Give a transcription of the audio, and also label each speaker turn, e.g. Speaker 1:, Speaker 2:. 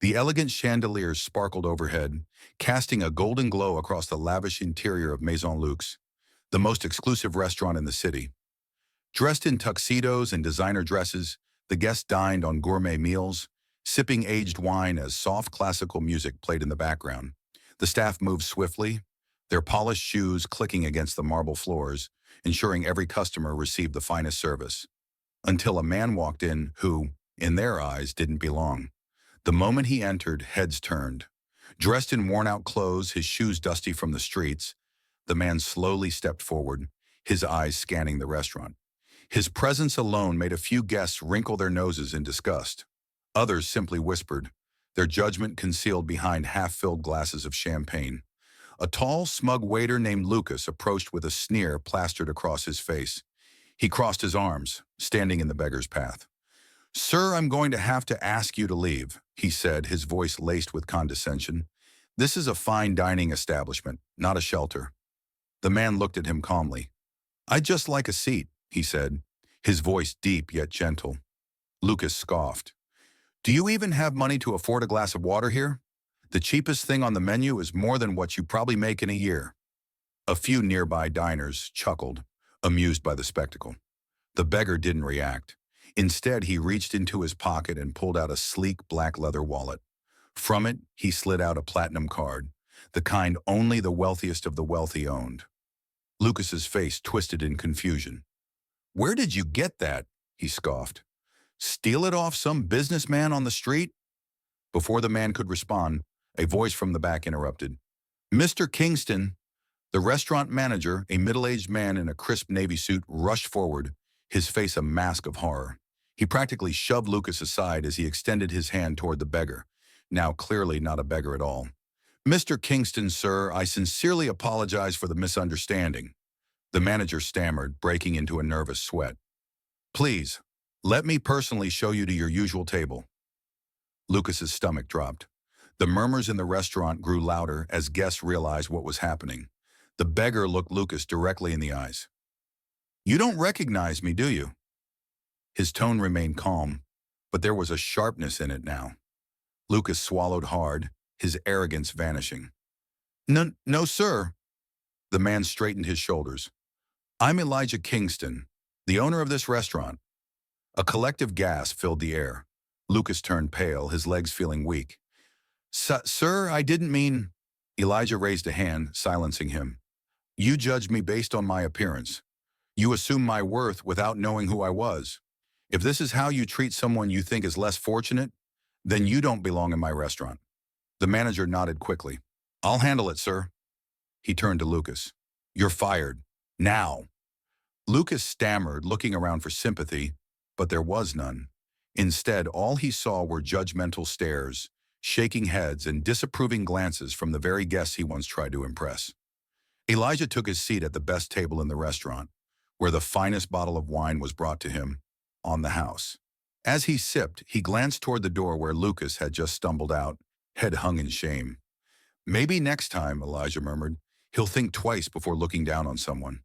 Speaker 1: The elegant chandeliers sparkled overhead, casting a golden glow across the lavish interior of Maison Luxe, the most exclusive restaurant in the city. Dressed in tuxedos and designer dresses, the guests dined on gourmet meals, sipping aged wine as soft classical music played in the background. The staff moved swiftly, their polished shoes clicking against the marble floors, ensuring every customer received the finest service. Until a man walked in who, in their eyes, didn't belong. The moment he entered, heads turned. Dressed in worn-out clothes, his shoes dusty from the streets, the man slowly stepped forward, his eyes scanning the restaurant. His presence alone made a few guests wrinkle their noses in disgust. Others simply whispered, their judgment concealed behind half-filled glasses of champagne. A tall, smug waiter named Lucas approached with a sneer plastered across his face. He crossed his arms, standing in the beggar's path. "Sir, I'm going to have to ask you to leave," he said, his voice laced with condescension. "This is a fine dining establishment, not a shelter." The man looked at him calmly. "I'd just like a seat," he said, his voice deep yet gentle. Lucas scoffed. "Do you even have money to afford a glass of water here? The cheapest thing on the menu is more than what you probably make in a year." A few nearby diners chuckled, amused by the spectacle. The beggar didn't react. Instead, he reached into his pocket and pulled out a sleek black leather wallet. From it, he slid out a platinum card, the kind only the wealthiest of the wealthy owned. Lucas's face twisted in confusion. "Where did you get that?" he scoffed. "Steal it off some businessman on the street?" Before the man could respond, a voice from the back interrupted. "Mr. Kingston." The restaurant manager, a middle-aged man in a crisp navy suit, rushed forward, his face a mask of horror. He practically shoved Lucas aside as he extended his hand toward the beggar, now clearly not a beggar at all. "Mr. Kingston, sir, I sincerely apologize for the misunderstanding." The manager stammered, breaking into a nervous sweat. "Please, let me personally show you to your usual table." Lucas's stomach dropped. The murmurs in the restaurant grew louder as guests realized what was happening. The beggar looked Lucas directly in the eyes. "You don't recognize me, do you?" His tone remained calm, but there was a sharpness in it now. Lucas swallowed hard, his arrogance vanishing. No, sir." The man straightened his shoulders. "I'm Elijah Kingston, the owner of this restaurant." A collective gasp filled the air. Lucas turned pale, his legs feeling weak. Sir, I didn't mean—" Elijah raised a hand, silencing him. "You judged me based on my appearance. You assumed my worth without knowing who I was. If this is how you treat someone you think is less fortunate, then you don't belong in my restaurant." The manager nodded quickly. "I'll handle it, sir." He turned to Lucas. "You're fired. Now." Lucas stammered, looking around for sympathy, but there was none. Instead, all he saw were judgmental stares, shaking heads, and disapproving glances from the very guests he once tried to impress. Elijah took his seat at the best table in the restaurant, where the finest bottle of wine was brought to him, on the house. As he sipped, he glanced toward the door where Lucas had just stumbled out, head hung in shame. "Maybe next time," Elijah murmured, "he'll think twice before looking down on someone."